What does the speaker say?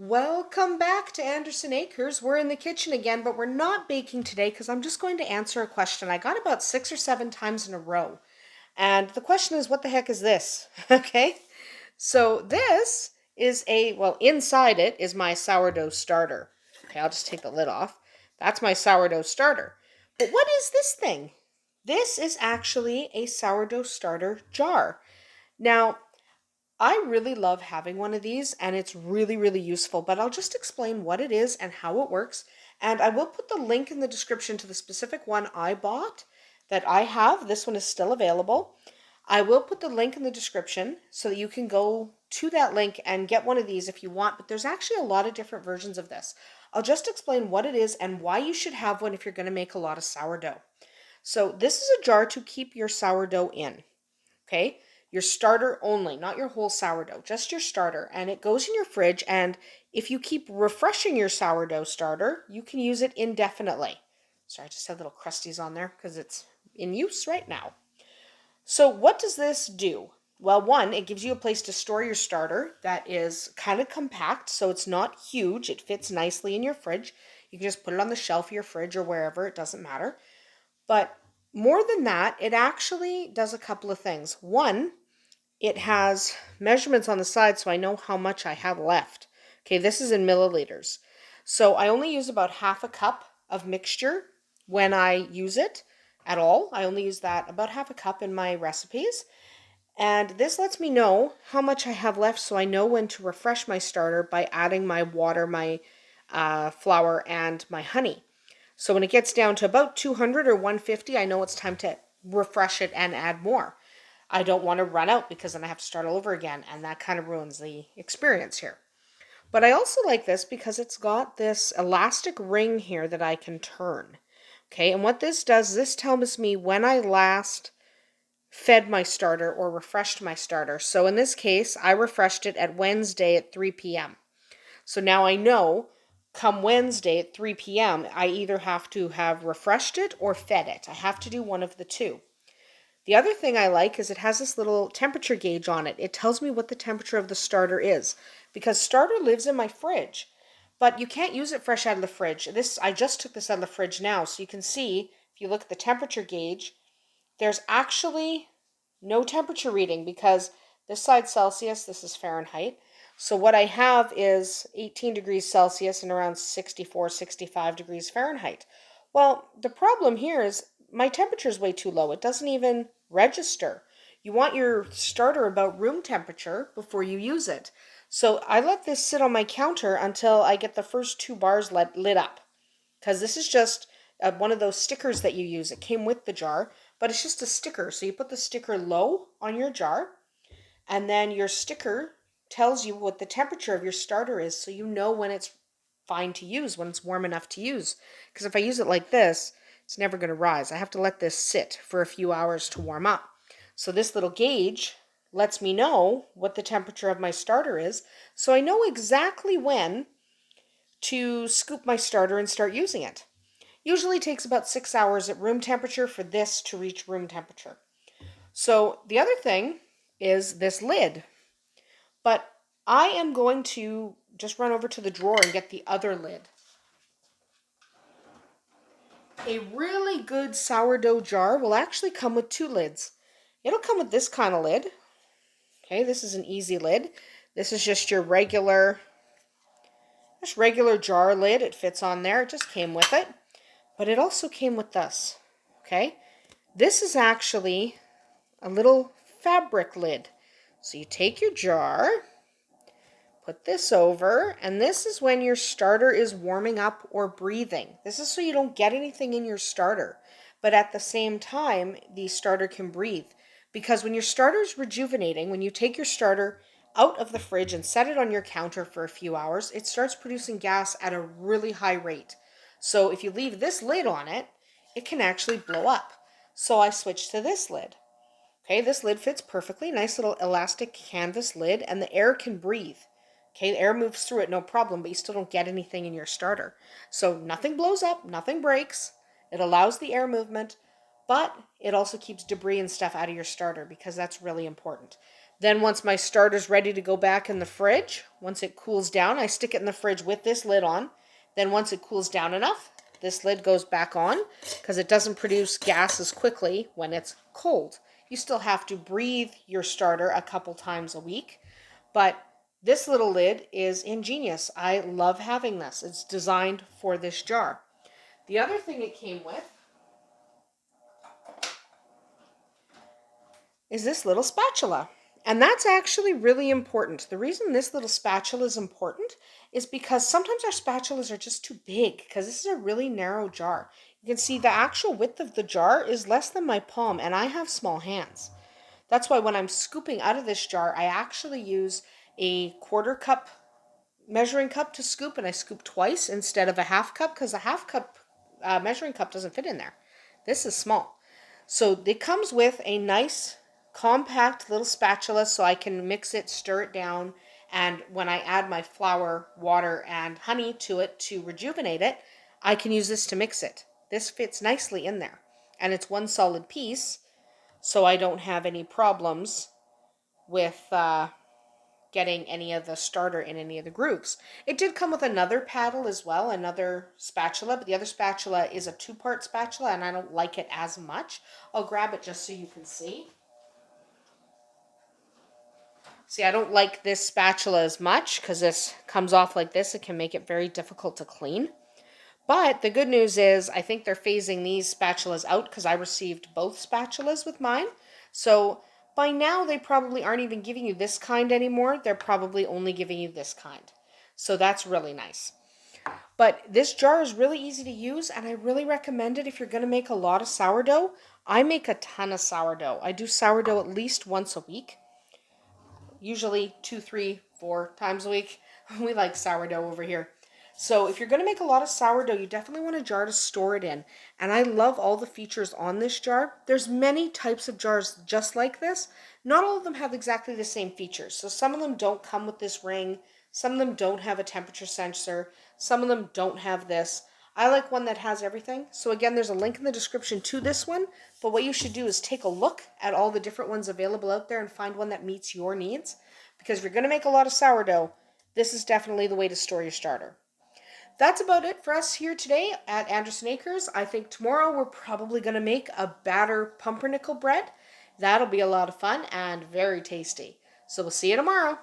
Welcome back to Andersen Acres. We're in the kitchen again, but we're not baking today because I'm just going to answer a question I got about 6 or 7 times in a row. And the question is, what the heck is this? Okay. So this is inside it is my sourdough starter. Okay, I'll just take the lid off. That's my sourdough starter. But what is this thing? This is actually a sourdough starter jar. Now, I really love having one of these and it's really, really useful, but I'll just explain what it is and how it works. And I will put the link in the description to the specific one I bought that I have. This one is still available. I will put the link in the description so that you can go to that link and get one of these if you want, but there's actually a lot of different versions of this. I'll just explain what it is and why you should have one if you're going to make a lot of sourdough. So this is a jar to keep your sourdough in. Okay, your starter only, not your whole sourdough, just your starter. And it goes in your fridge. And if you keep refreshing your sourdough starter, you can use it indefinitely. Sorry, I just had little crusties on there because it's in use right now. So what does this do? Well, one, it gives you a place to store your starter that is kind of compact, so it's not huge. It fits nicely in your fridge. You can just put it on the shelf of your fridge or wherever, it doesn't matter. But more than that, it actually does a couple of things. One, it has measurements on the side so I know how much I have left. Okay, this is in milliliters. So I only use about half a cup of mixture when I use it at all. I only use that about half a cup in my recipes. And this lets me know how much I have left so I know when to refresh my starter by adding my water, my flour, and my honey. So when it gets down to about 200 or 150, I know it's time to refresh it and add more. I don't want to run out because then I have to start all over again, and that kind of ruins the experience here. But I also like this because it's got this elastic ring here that I can turn. Okay, and what this does, this tells me when I last fed my starter or refreshed my starter. So in this case, I refreshed it at Wednesday at 3 p.m. So now I know come Wednesday at 3 p.m., I either have to have refreshed it or fed it. I have to do one of the two. The other thing I like is it has this little temperature gauge on it. It tells me what the temperature of the starter is because starter lives in my fridge, but you can't use it fresh out of the fridge. I just took this out of the fridge now, so you can see if you look at the temperature gauge, there's actually no temperature reading because this side's Celsius, this is Fahrenheit. So what I have is 18 degrees Celsius and around 64, 65 degrees Fahrenheit. Well, the problem here is my temperature is way too low. It doesn't even register. You want your starter about room temperature before you use it. So I let this sit on my counter until I get the first two bars lit up. Because this is just one of those stickers that you use. It came with the jar, but it's just a sticker. So you put the sticker low on your jar, and then your sticker tells you what the temperature of your starter is so you know when it's fine to use, when it's warm enough to use. Because if I use it like this, it's never going to rise. I have to let this sit for a few hours to warm up. So this little gauge lets me know what the temperature of my starter is, so I know exactly when to scoop my starter and start using it. Usually takes about 6 hours at room temperature for this to reach room temperature. So the other thing is this lid. But I am going to just run over to the drawer and get the other lid. A really good sourdough jar will actually come with two lids. It'll come with this kind of lid. Okay, this is an easy lid. This is just your regular jar lid. It fits on there. It just came with it. But it also came with this. Okay, this is actually a little fabric lid. So you take your jar, put this over, and this is when your starter is warming up or breathing. This is so you don't get anything in your starter, but at the same time, the starter can breathe. Because when your starter is rejuvenating, when you take your starter out of the fridge and set it on your counter for a few hours, it starts producing gas at a really high rate. So if you leave this lid on it, it can actually blow up. So I switched to this lid. Okay, this lid fits perfectly. Nice little elastic canvas lid, and the air can breathe. Okay, the air moves through it, no problem, but you still don't get anything in your starter. So nothing blows up, nothing breaks. It allows the air movement, but it also keeps debris and stuff out of your starter because that's really important. Then once my starter's ready to go back in the fridge, once it cools down, I stick it in the fridge with this lid on. Then once it cools down enough, this lid goes back on because it doesn't produce gas as quickly when it's cold. You still have to breathe your starter a couple times a week, but this little lid is ingenious. I love having this. It's designed for this jar. The other thing it came with is this little spatula. And that's actually really important. The reason this little spatula is important is because sometimes our spatulas are just too big because this is a really narrow jar. You can see the actual width of the jar is less than my palm and I have small hands. That's why when I'm scooping out of this jar, I actually use a quarter cup measuring cup to scoop, and I scoop twice instead of a half cup because a half cup measuring cup doesn't fit in there. This is small. So it comes with a nice compact little spatula so I can mix it, stir it down, and when I add my flour, water, and honey to it to rejuvenate it, I can use this to mix it. This fits nicely in there. And it's one solid piece, so I don't have any problems with getting any of the starter in any of the grooves. It did come with another paddle as well, another spatula, but the other spatula is a two-part spatula and I don't like it as much. I'll grab it just so you can see. See, I don't like this spatula as much because this comes off like this. It can make it very difficult to clean. But the good news is I think they're phasing these spatulas out because I received both spatulas with mine. So by now they probably aren't even giving you this kind anymore. They're probably only giving you this kind. So that's really nice. But this jar is really easy to use and I really recommend it if you're going to make a lot of sourdough. I make a ton of sourdough. I do sourdough at least once a week. Usually 2, 3, 4 times a week. We like sourdough over here. So if you're going to make a lot of sourdough, you definitely want a jar to store it in. And I love all the features on this jar. There's many types of jars just like this. Not all of them have exactly the same features. So some of them don't come with this ring. Some of them don't have a temperature sensor. Some of them don't have this. I like one that has everything. So again, there's a link in the description to this one. But what you should do is take a look at all the different ones available out there and find one that meets your needs. Because if you're going to make a lot of sourdough, this is definitely the way to store your starter. That's about it for us here today at Andersen Acres. I think tomorrow we're probably going to make a batter pumpernickel bread. That'll be a lot of fun and very tasty. So we'll see you tomorrow.